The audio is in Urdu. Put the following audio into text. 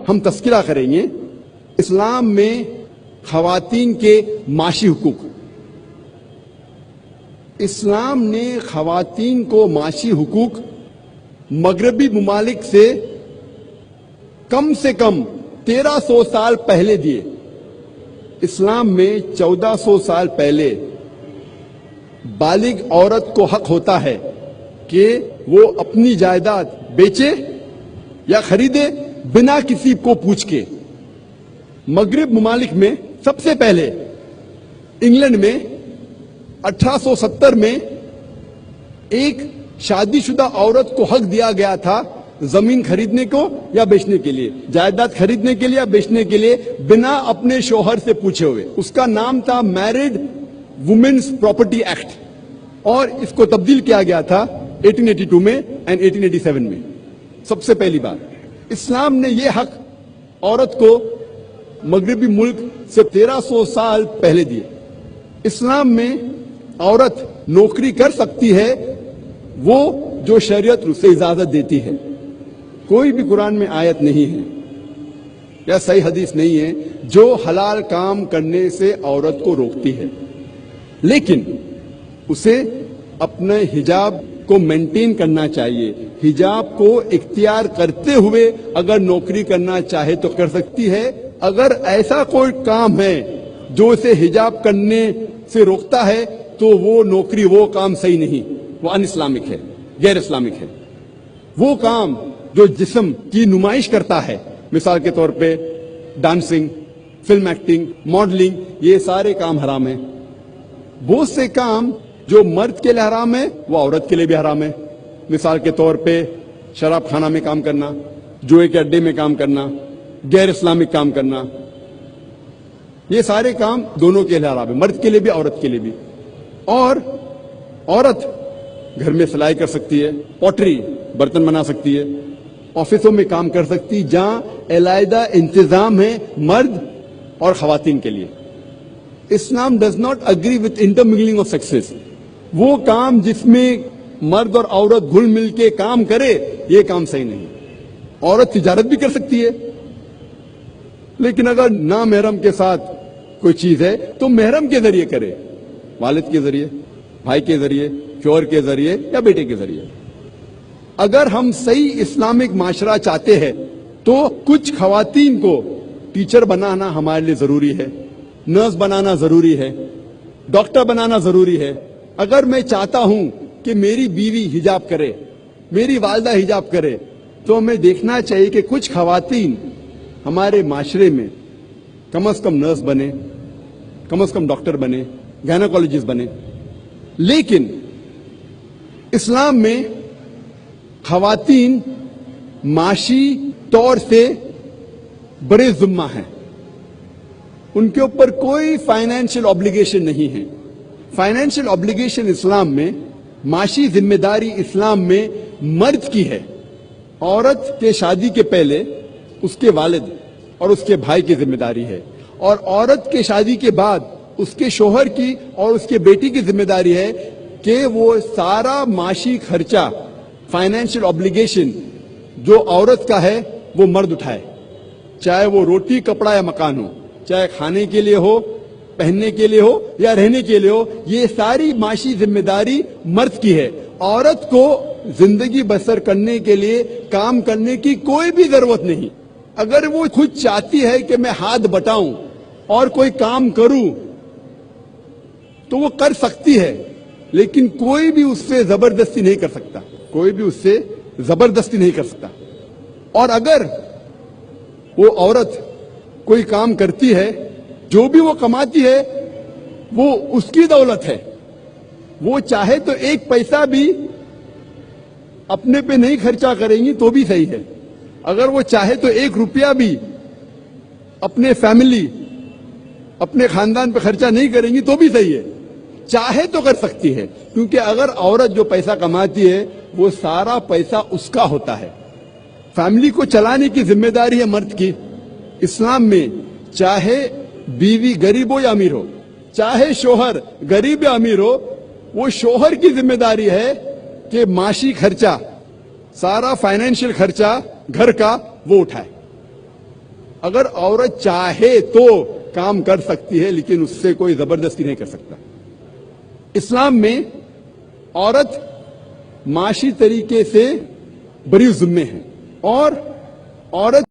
ہم تذکرہ کریں گے اسلام میں خواتین کے معاشی حقوق. اسلام نے خواتین کو معاشی حقوق مغربی ممالک سے کم 1300 سال پہلے دیے. اسلام میں 1400 سال پہلے بالغ عورت کو حق ہوتا ہے کہ وہ اپنی جائیداد بیچے یا خریدے بنا کسی کو پوچھ کے. مغرب ممالک میں سب سے پہلے انگلینڈ میں 1870 میں ایک شادی شدہ عورت کو حق دیا گیا تھا زمین خریدنے کو یا بیچنے کے لیے، جائیداد خریدنے کے لیے یا بیچنے کے لیے بنا اپنے شوہر سے پوچھے ہوئے. اس کا نام تھا میرڈ وومنز پراپرٹی ایکٹ، اور اس کو تبدیل کیا گیا تھا 1882 میں اینڈ 1887 میں. سب سے پہلی بار اسلام نے یہ حق عورت کو مغربی ملک سے 1300 سال پہلے دیے. اسلام میں عورت نوکری کر سکتی ہے وہ جو شریعت اسے اجازت دیتی ہے. کوئی بھی قرآن میں آیت نہیں ہے یا صحیح حدیث نہیں ہے جو حلال کام کرنے سے عورت کو روکتی ہے، لیکن اسے اپنے حجاب کو مینٹین کرنا چاہیے. حجاب کو اختیار کرتے ہوئے اگر نوکری کرنا چاہے تو کر سکتی ہے. اگر ایسا کوئی کام ہے جو اسے حجاب کرنے سے روکتا ہے تو وہ نوکری، وہ کام صحیح نہیں، وہ ان اسلامک ہے، غیر اسلامک ہے. وہ کام جو جسم کی نمائش کرتا ہے، مثال کے طور پہ ڈانسنگ، فلم ایکٹنگ، ماڈلنگ، یہ سارے کام حرام ہیں. بہت سے کام جو مرد کے لیے حرام ہے وہ عورت کے لیے بھی حرام ہے. مثال کے طور پہ شراب خانہ میں کام کرنا، جوئے کے اڈے میں کام کرنا، غیر اسلامک کام کرنا، یہ سارے کام دونوں کے لیے حرام ہے، مرد کے لیے بھی عورت کے لیے بھی. اور عورت گھر میں سلائی کر سکتی ہے، پوٹری برتن بنا سکتی ہے، آفسوں میں کام کر سکتی جہاں علیحدہ انتظام ہے مرد اور خواتین کے لیے. Islam does not agree with intermingling of sexes. وہ کام جس میں مرد اور عورت گھل مل کے کام کرے یہ کام صحیح نہیں. عورت تجارت بھی کر سکتی ہے، لیکن اگر نامحرم کے ساتھ کوئی چیز ہے تو محرم کے ذریعے کرے، والد کے ذریعے، بھائی کے ذریعے، شوہر کے ذریعے یا بیٹے کے ذریعے. اگر ہم صحیح اسلامک معاشرہ چاہتے ہیں تو کچھ خواتین کو ٹیچر بنانا ہمارے لیے ضروری ہے، نرس بنانا ضروری ہے، ڈاکٹر بنانا ضروری ہے. اگر میں چاہتا ہوں کہ میری بیوی حجاب کرے، میری والدہ حجاب کرے، تو ہمیں دیکھنا چاہیے کہ کچھ خواتین ہمارے معاشرے میں کم از کم نرس بنے، کم از کم ڈاکٹر بنے، گائنیکولوجسٹ بنے. لیکن اسلام میں خواتین معاشی طور سے بڑے ذمہ ہیں، ان کے اوپر کوئی فائنینشیل obligation نہیں ہے. فائنینشیل obligation اسلام میں، معاشی ذمہ داری اسلام میں مرد کی ہے. عورت کے شادی کے پہلے اس کے والد اور اس کے بھائی کی ذمہ داری ہے، اور عورت کے شادی کے بعد اس کے شوہر کی اور اس کے بیٹی کی ذمہ داری ہے کہ وہ سارا معاشی خرچہ، فائنینشیل obligation جو عورت کا ہے وہ مرد اٹھائے، چاہے وہ روٹی کپڑا یا مکان ہو، چاہے کھانے کے لیے ہو، پہننے کے لیے ہو یا رہنے کے لیے ہو. یہ ساری معاشی ذمہ داری مرد کی ہے. عورت کو زندگی بسر کرنے کے لیے کام کرنے کی کوئی بھی ضرورت نہیں. اگر وہ خود چاہتی ہے کہ میں ہاتھ بٹاؤں اور کوئی کام کروں تو وہ کر سکتی ہے، لیکن کوئی بھی اس سے زبردستی نہیں کر سکتا، کوئی بھی اس سے زبردستی نہیں کر سکتا. اور اگر وہ عورت کوئی کام کرتی ہے، جو بھی وہ کماتی ہے وہ اس کی دولت ہے، وہ چاہے تو ایک پیسہ بھی اپنے پہ نہیں خرچہ کریں گی تو بھی صحیح ہے. اگر وہ چاہے تو 1 روپیہ بھی اپنے فیملی، اپنے خاندان پہ خرچہ نہیں کریں گی تو بھی صحیح ہے. چاہے تو کر سکتی ہے، کیونکہ اگر عورت جو پیسہ کماتی ہے وہ سارا پیسہ اس کا ہوتا ہے. فیملی کو چلانے کی ذمہ داری ہے مرد کی. اسلام میں چاہے بیوی غریب ہو یا امیر ہو، چاہے شوہر غریب یا امیر ہو، وہ شوہر کی ذمہ داری ہے کہ معاشی خرچہ، سارا فائنینشیل خرچہ گھر کا وہ اٹھائے. اگر عورت چاہے تو کام کر سکتی ہے لیکن اس سے کوئی زبردستی نہیں کر سکتا. اسلام میں عورت معاشی طریقے سے بری ذمے ہے اور عورت